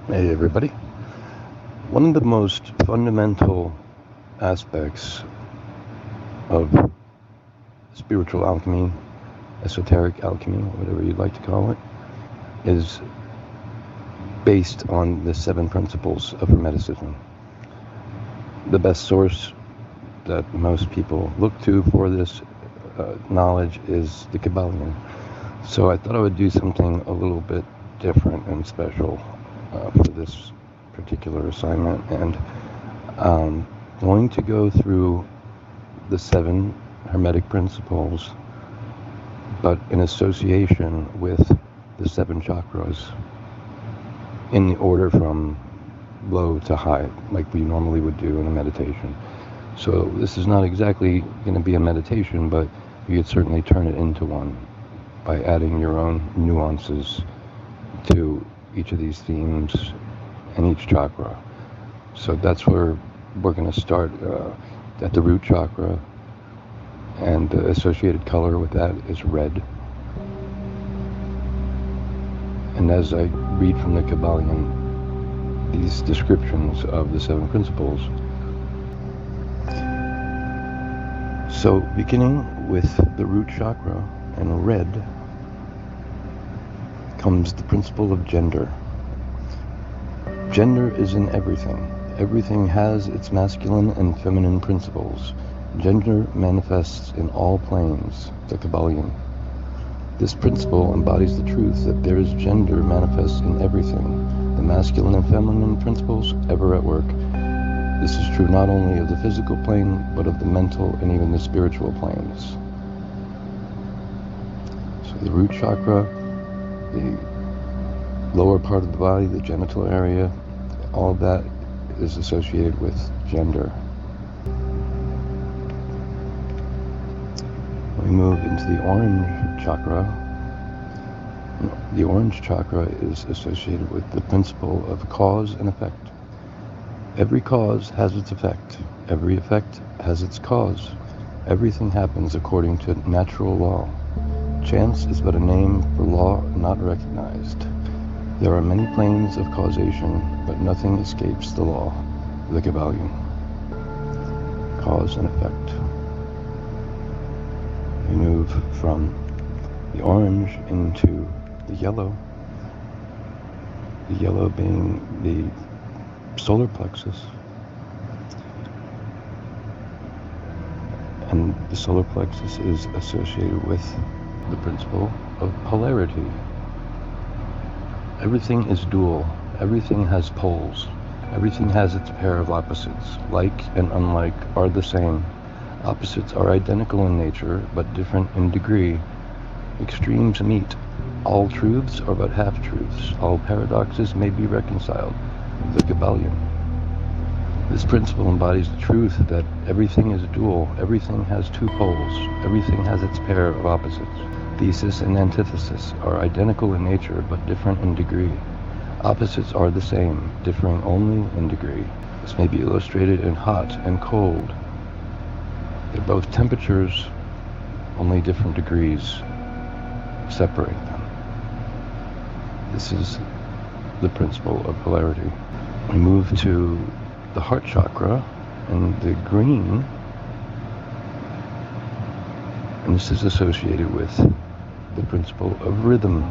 Hey everybody. One of the most fundamental aspects of spiritual alchemy, esoteric alchemy, whatever you'd like to call it, is based on the 7 principles of Hermeticism. The best source that most people look to for this knowledge is the Kybalion. So I thought I would do something a little bit different and special for this particular assignment, and going to go through the 7 Hermetic principles, but in association with the 7 chakras in the order from low to high, like we normally would do in a meditation. So this is not exactly going to be a meditation, but you could certainly turn it into one by adding your own nuances to each of these themes and each chakra. So that's where we're going to start at the root chakra, and the associated color with that is red. And as I read from the Kybalion these descriptions of the 7 principles, so beginning with the root chakra and red comes the principle of gender. Gender is in everything. Everything has its masculine and feminine principles. Gender manifests in all planes, the Kybalion. This principle embodies the truth that there is gender manifests in everything, the masculine and feminine principles ever at work. This is true not only of the physical plane, but of the mental and even the spiritual planes. So the root chakra, the lower part of the body, the genital area, all of that is associated with gender. We move into the orange chakra. The orange chakra is associated with the principle of cause and effect. Every cause has its effect. Every effect has its cause. Everything happens according to natural law. Chance is but a name for law not recognized. There are many planes of causation, but nothing escapes the law. The Kybalion. Cause and effect. We move from the orange into the yellow. The yellow being the solar plexus. And the solar plexus is associated with the principle of polarity. Everything is dual. Everything has poles. Everything has its pair of opposites. Like and unlike are the same. Opposites are identical in nature, but different in degree. Extremes meet. All truths are but half-truths. All paradoxes may be reconciled. The Kybalion. This principle embodies the truth that everything is dual. Everything has 2 poles. Everything has its pair of opposites. Thesis and antithesis are identical in nature, but different in degree. Opposites are the same, differing only in degree. This may be illustrated in hot and cold. They're both temperatures, only different degrees separate them. This is the principle of polarity. We move to the heart chakra and the green, and this is associated with the principle of rhythm.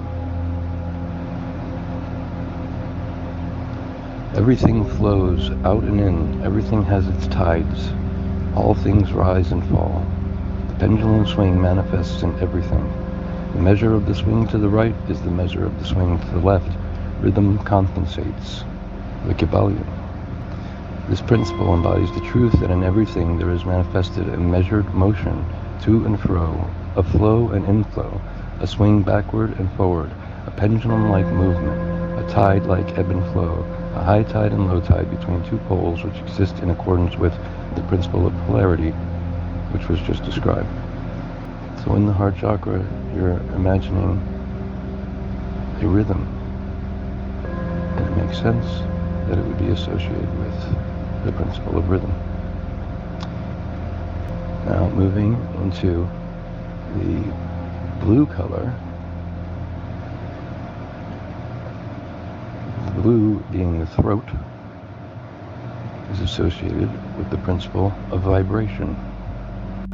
Everything flows out and in. Everything has its tides. All things rise and fall. The pendulum swing manifests in everything. The measure of the swing to the right is the measure of the swing to the left. Rhythm compensates. The Kybalion. This principle embodies the truth that in everything there is manifested a measured motion to and fro, a flow and inflow, a swing backward and forward, a pendulum-like movement, a tide like ebb and flow, a high tide and low tide between 2 poles which exist in accordance with the principle of polarity, which was just described. So in the heart chakra, you're imagining a rhythm, and it makes sense that it would be associated with the principle of rhythm. Now moving into the blue color, The blue, being the throat, is associated with the principle of vibration.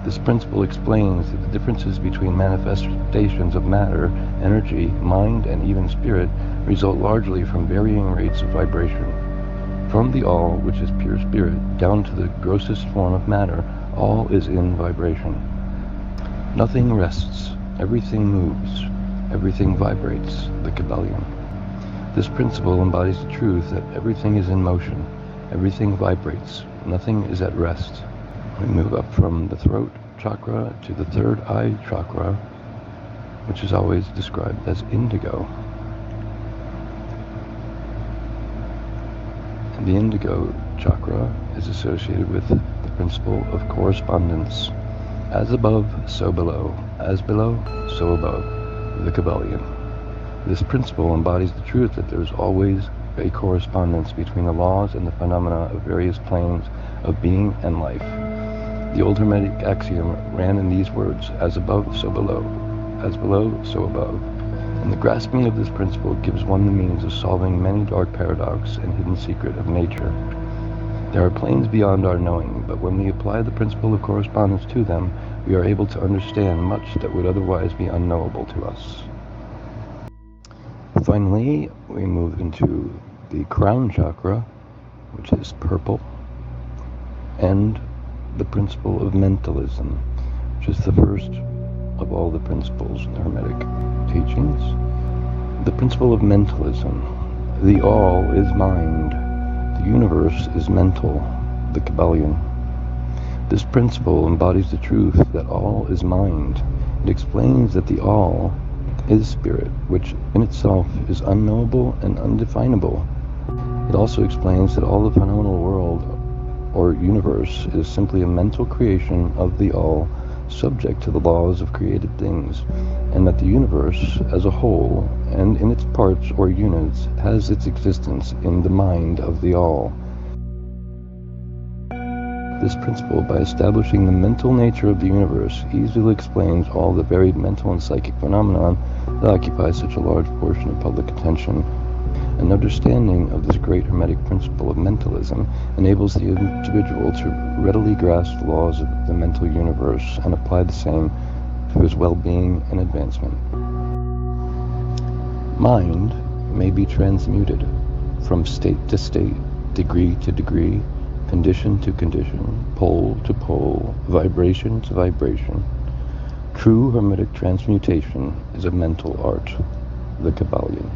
This principle explains that the differences between manifestations of matter, energy, mind, and even spirit result largely from varying rates of vibration. From the all, which is pure spirit, down to the grossest form of matter, all is in vibration. Nothing rests, everything moves, everything vibrates, the Kabbalion. This principle embodies the truth that everything is in motion, everything vibrates, nothing is at rest. We move up from the throat chakra to the third eye chakra, which is always described as indigo. And the indigo chakra is associated with the principle of correspondence. As above, so below. As below, so above. The Kabbalion. This principle embodies the truth that there is always a correspondence between the laws and the phenomena of various planes of being and life. The old Hermetic axiom ran in these words: as above, so below. As below, so above. And the grasping of this principle gives one the means of solving many dark paradox and hidden secret of nature. There are planes beyond our knowing, but when we apply the principle of correspondence to them, we are able to understand much that would otherwise be unknowable to us. Finally, we move into the crown chakra, which is purple, and the principle of mentalism, which is the first of all the principles in the Hermetic teachings. The principle of mentalism. The all is mind. The universe is mental, the Kabbalion. This principle embodies the truth that all is mind. It explains that the all is spirit, which in itself is unknowable and undefinable. It also explains that all the phenomenal world or universe is simply a mental creation of the all, subject to the laws of created things, and that the universe as a whole and in its parts or units has its existence in the mind of the all. This principle, by establishing the mental nature of the universe, easily explains all the varied mental and psychic phenomenon that occupy such a large portion of public attention. An understanding of this great Hermetic principle of mentalism enables the individual to readily grasp the laws of the mental universe and apply the same to his well-being and advancement. Mind may be transmuted from state to state, degree to degree, condition to condition, pole to pole, vibration to vibration. True Hermetic transmutation is a mental art, the Kabbalion.